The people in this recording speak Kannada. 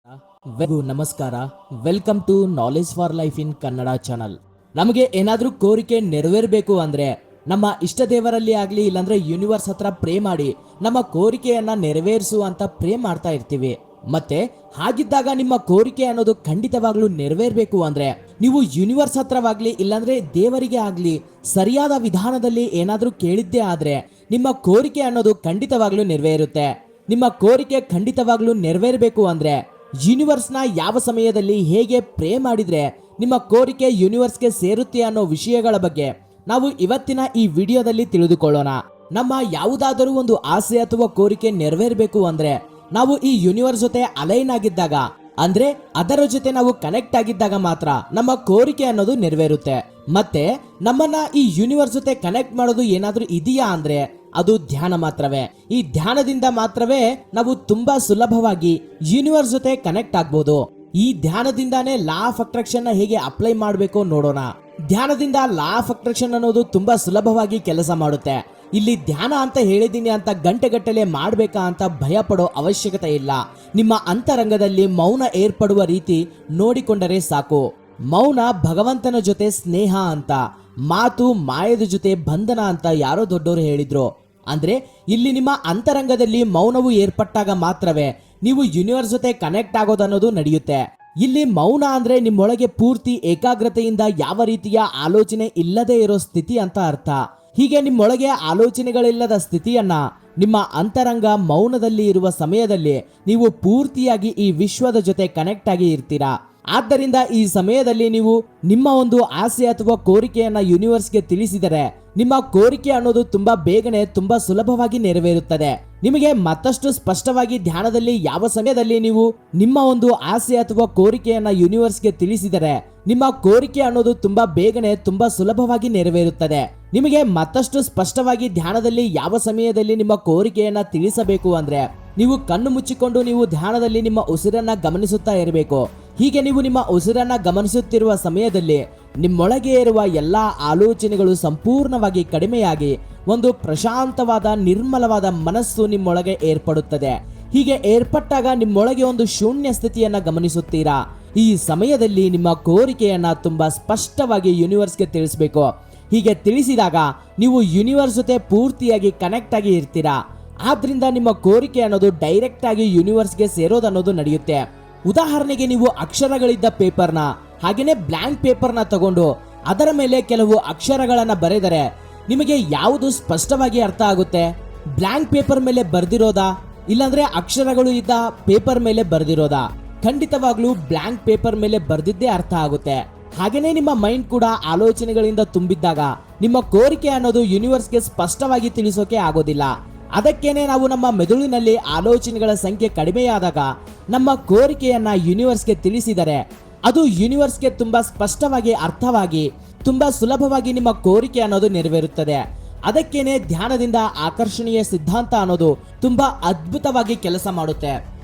ನಮಸ್ಕಾರ. Welcome to knowledge for life in Kannada channel. ನಮಗೆ ಏನಾದರೂ ಕೋರಿಕೆ ನೆರವೇರಬೇಕು ಅಂದ್ರೆ ನಮ್ಮ ಇಷ್ಟ ದೇವರಲ್ಲಿ ಆಗಲಿ ಇಲ್ಲಾಂದ್ರೆ ಯೂನಿವರ್ಸ್ ಹತ್ರ ಪ್ರೇ ಮಾಡಿ ನಮ್ಮ ಕೋರಿಕೆಯನ್ನ ನೆರವೇರಿಸು ಅಂತ ಪ್ರೇ ಮಾಡ್ತಾ ಇರ್ತೀವಿ. ಮತ್ತೆ ಹಾಗಿದ್ದಾಗ ನಿಮ್ಮ ಕೋರಿಕೆ ಅನ್ನೋದು ಖಂಡಿತವಾಗ್ಲೂ ನೆರವೇರಬೇಕು ಅಂದ್ರೆ ನೀವು ಯೂನಿವರ್ಸ್ ಹತ್ರವಾಗ್ಲಿ ಇಲ್ಲಾಂದ್ರೆ ದೇವರಿಗೆ ಆಗ್ಲಿ ಸರಿಯಾದ ವಿಧಾನದಲ್ಲಿ ಏನಾದರೂ ಕೇಳಿದ್ದೇ ಆದ್ರೆ ನಿಮ್ಮ ಕೋರಿಕೆ ಅನ್ನೋದು ಖಂಡಿತವಾಗ್ಲೂ ನೆರವೇರುತ್ತೆ. ನಿಮ್ಮ ಕೋರಿಕೆ ಖಂಡಿತವಾಗ್ಲೂ ನೆರವೇರಬೇಕು ಅಂದ್ರೆ ಯೂನಿವರ್ಸ್ನ ಯಾವ ಸಮಯದಲ್ಲಿ ಹೇಗೆ ಪ್ರೇ ಮಾಡಿದ್ರೆ ನಿಮ್ಮ ಕೋರಿಕೆ ಯೂನಿವರ್ಸ್ಗೆ ಸೇರುತ್ತೆ ಅನ್ನೋ ವಿಷಯಗಳ ಬಗ್ಗೆ ನಾವು ಇವತ್ತಿನ ಈ ವಿಡಿಯೋದಲ್ಲಿ ತಿಳಿದುಕೊಳ್ಳೋಣ. ನಮ್ಮ ಯಾವುದಾದರೂ ಒಂದು ಆಸೆ ಅಥವಾ ಕೋರಿಕೆ ನೆರವೇರಬೇಕು ಅಂದ್ರೆ ನಾವು ಈ ಯೂನಿವರ್ಸ್ ಜೊತೆ ಅಲೈನ್ ಆಗಿದ್ದಾಗ, ಅಂದ್ರೆ ಅದರ ಜೊತೆ ನಾವು ಕನೆಕ್ಟ್ ಆಗಿದ್ದಾಗ ಮಾತ್ರ ನಮ್ಮ ಕೋರಿಕೆ ಅನ್ನೋದು ನೆರವೇರುತ್ತೆ. ಮತ್ತೆ ನಮ್ಮನ್ನ ಈ ಯೂನಿವರ್ಸ್ ಜೊತೆ ಕನೆಕ್ಟ್ ಮಾಡೋದು ಏನಾದ್ರೂ ಇದೆಯಾ ಅಂದ್ರೆ ಅದು ಧ್ಯಾನ ಮಾತ್ರವೇ. ಈ ಧ್ಯಾನದಿಂದ ಮಾತ್ರವೇ ನಾವು ತುಂಬಾ ಸುಲಭವಾಗಿ ಯೂನಿವರ್ಸ್ ಜೊತೆ ಕನೆಕ್ಟ್ ಆಗ್ಬೋದು. ಈ ಧ್ಯಾನದಿಂದಾನೇ ಲಾ ಆಫ್ ಅಟ್ರಾಕ್ಷನ್ ಹೇಗೆ ಅಪ್ಲೈ ಮಾಡಬೇಕು ನೋಡೋಣ. ಧ್ಯಾನದಿಂದ ಲಾ ಆಫ್ ಅಟ್ರಾಕ್ಷನ್ ಅನ್ನೋದು ತುಂಬಾ ಸುಲಭವಾಗಿ ಕೆಲಸ ಮಾಡುತ್ತೆ. ಇಲ್ಲಿ ಧ್ಯಾನ ಅಂತ ಹೇಳಿದೀನಿ ಅಂತ ಗಂಟೆಗಟ್ಟಲೆ ಮಾಡ್ಬೇಕಾ ಅಂತ ಭಯ ಪಡೋ ಅವಶ್ಯಕತೆ ಇಲ್ಲ. ನಿಮ್ಮ ಅಂತರಂಗದಲ್ಲಿ ಮೌನ ಏರ್ಪಡುವ ರೀತಿ ನೋಡಿಕೊಂಡರೆ ಸಾಕು. ಮೌನ ಭಗವಂತನ ಜೊತೆ ಸ್ನೇಹ ಅಂತ, ಮಾತು ಮಾಯದ ಜೊತೆ ಬಂಧನ ಅಂತ ಯಾರೋ ದೊಡ್ಡವರು ಹೇಳಿದ್ರು. ಅಂದ್ರೆ ಇಲ್ಲಿ ನಿಮ್ಮ ಅಂತರಂಗದಲ್ಲಿ ಮೌನವು ಏರ್ಪಟ್ಟಾಗ ಮಾತ್ರವೇ ನೀವು ಯೂನಿವರ್ಸ್ ಜೊತೆ ಕನೆಕ್ಟ್ ಆಗೋದನ್ನೋದು ನಡೆಯುತ್ತೆ. ಇಲ್ಲಿ ಮೌನ ಅಂದ್ರೆ ನಿಮ್ಮೊಳಗೆ ಪೂರ್ತಿ ಏಕಾಗ್ರತೆಯಿಂದ ಯಾವ ರೀತಿಯ ಆಲೋಚನೆ ಇಲ್ಲದೆ ಇರೋ ಸ್ಥಿತಿ ಅಂತ ಅರ್ಥ. ಹೀಗೆ ನಿಮ್ಮೊಳಗೆ ಆಲೋಚನೆಗಳಿಲ್ಲದ ಸ್ಥಿತಿಯನ್ನ ನಿಮ್ಮ ಅಂತರಂಗ ಮೌನದಲ್ಲಿ ಇರುವ ಸಮಯದಲ್ಲಿ ನೀವು ಪೂರ್ತಿಯಾಗಿ ಈ ವಿಶ್ವದ ಜೊತೆ ಕನೆಕ್ಟ್ ಆಗಿ ಇರ್ತೀರಾ. ಆದ್ದರಿಂದ ಈ ಸಮಯದಲ್ಲಿ ನೀವು ನಿಮ್ಮ ಒಂದು ಆಸೆ ಅಥವಾ ಕೋರಿಕೆಯನ್ನ ಯೂನಿವರ್ಸ್ಗೆ ತಿಳಿಸಿದರೆ ನಿಮ್ಮ ಕೋರಿಕೆ ಅನ್ನೋದು ತುಂಬಾ ಬೇಗನೆ ತುಂಬಾ ಸುಲಭವಾಗಿ ನೆರವೇರುತ್ತದೆ. ನಿಮಗೆ ಮತ್ತಷ್ಟು ಸ್ಪಷ್ಟವಾಗಿ ಧ್ಯಾನದಲ್ಲಿ ಯಾವ ಸಮಯದಲ್ಲಿ ನೀವು ನಿಮ್ಮ ಒಂದು ಆಸೆ ಅಥವಾ ಕೋರಿಕೆಯನ್ನ ಯೂನಿವರ್ಸ್ಗೆ ತಿಳಿಸಿದರೆ ನಿಮ್ಮ ಕೋರಿಕೆ ಅನ್ನೋದು ತುಂಬಾ ಬೇಗನೆ ತುಂಬಾ ಸುಲಭವಾಗಿ ನೆರವೇರುತ್ತದೆ. ನಿಮಗೆ ಮತ್ತಷ್ಟು ಸ್ಪಷ್ಟವಾಗಿ ಧ್ಯಾನದಲ್ಲಿ ಯಾವ ಸಮಯದಲ್ಲಿ ನಿಮ್ಮ ಕೋರಿಕೆಯನ್ನ ತಿಳಿಸಬೇಕು ಅಂದ್ರೆ ನೀವು ಕಣ್ಣು ಮುಚ್ಚಿಕೊಂಡು ನೀವು ಧ್ಯಾನದಲ್ಲಿ ನಿಮ್ಮ ಉಸಿರನ್ನ ಗಮನಿಸುತ್ತಾ ಇರಬೇಕು. ಹೀಗೆ ನೀವು ನಿಮ್ಮ ಉಸಿರನ್ನ ಗಮನಿಸುತ್ತಿರುವ ಸಮಯದಲ್ಲಿ ನಿಮ್ಮೊಳಗೆ ಇರುವ ಎಲ್ಲಾ ಆಲೋಚನೆಗಳು ಸಂಪೂರ್ಣವಾಗಿ ಕಡಿಮೆಯಾಗಿ ಒಂದು ಪ್ರಶಾಂತವಾದ ನಿರ್ಮಲವಾದ ಮನಸ್ಸು ನಿಮ್ಮೊಳಗೆ ಏರ್ಪಡುತ್ತದೆ. ಹೀಗೆ ಏರ್ಪಟ್ಟಾಗ ನಿಮ್ಮೊಳಗೆ ಒಂದು ಶೂನ್ಯ ಸ್ಥಿತಿಯನ್ನ ಗಮನಿಸುತ್ತೀರಾ. ಈ ಸಮಯದಲ್ಲಿ ನಿಮ್ಮ ಕೋರಿಕೆಯನ್ನ ತುಂಬಾ ಸ್ಪಷ್ಟವಾಗಿ ಯೂನಿವರ್ಸ್ಗೆ ತಿಳಿಸಬೇಕು. ಹೀಗೆ ತಿಳಿಸಿದಾಗ ನೀವು ಯೂನಿವರ್ಸ್ ಜೊತೆ ಪೂರ್ತಿಯಾಗಿ ಕನೆಕ್ಟ್ ಆಗಿ ಇರ್ತೀರಾ. ಆದ್ರಿಂದ ನಿಮ್ಮ ಕೋರಿಕೆ ಅನ್ನೋದು ಡೈರೆಕ್ಟ್ ಆಗಿ ಯೂನಿವರ್ಸ್ಗೆ ಸೇರೋದನ್ನೋದು ನಡೆಯುತ್ತೆ. ಉದಾಹರಣೆಗೆ ನೀವು ಅಕ್ಷರಗಳಿದ್ದ ಪೇಪರ್ನ ಹಾಗೇನೆ ಬ್ಲಾಂಕ್ ಪೇಪರ್ನ ತಗೊಂಡು ಅದರ ಮೇಲೆ ಕೆಲವು ಅಕ್ಷರಗಳನ್ನ ಬರೆದರೆ ನಿಮಗೆ ಯಾವುದು ಸ್ಪಷ್ಟವಾಗಿ ಅರ್ಥ ಆಗುತ್ತೆ? ಬ್ಲಾಂಕ್ ಪೇಪರ್ ಮೇಲೆ ಬರ್ದಿರೋದಾ ಇಲ್ಲಾಂದ್ರೆ ಅಕ್ಷರಗಳು ಇದ್ದ ಪೇಪರ್ ಮೇಲೆ ಬರ್ದಿರೋದಾ? ಖಂಡಿತವಾಗ್ಲೂ ಬ್ಲಾಂಕ್ ಪೇಪರ್ ಮೇಲೆ ಬರ್ದಿದ್ದೇ ಅರ್ಥ ಆಗುತ್ತೆ. ಹಾಗೇನೆ ನಿಮ್ಮ ಮೈಂಡ್ ಕೂಡ ಆಲೋಚನೆಗಳಿಂದ ತುಂಬಿದ್ದಾಗ ನಿಮ್ಮ ಕೋರಿಕೆ ಅನ್ನೋದು ಯೂನಿವರ್ಸ್ಗೆ ಸ್ಪಷ್ಟವಾಗಿ ತಿಳಿಸೋಕೆ ಆಗೋದಿಲ್ಲ. ಅದಕ್ಕೇನೆ ನಾವು ನಮ್ಮ ಮೆದುಳಿನಲ್ಲಿ ಆಲೋಚನೆಗಳ ಸಂಖ್ಯೆ ಕಡಿಮೆಯಾದಾಗ ನಮ್ಮ ಕೋರಿಕೆಯನ್ನ ಯೂನಿವರ್ಸ್ಗೆ ತಿಳಿಸಿದರೆ ಅದು ಯೂನಿವರ್ಸ್ಗೆ ತುಂಬಾ ಸ್ಪಷ್ಟವಾಗಿ ಅರ್ಥವಾಗಿ ತುಂಬಾ ಸುಲಭವಾಗಿ ನಿಮ್ಮ ಕೋರಿಕೆ ಅನ್ನೋದು ನೆರವೇರುತ್ತದೆ. ಅದಕ್ಕೇನೆ ಧ್ಯಾನದಿಂದ ಆಕರ್ಷಣೀಯ ಸಿದ್ಧಾಂತ ಅನ್ನೋದು ತುಂಬಾ ಅದ್ಭುತವಾಗಿ ಕೆಲಸ ಮಾಡುತ್ತೆ.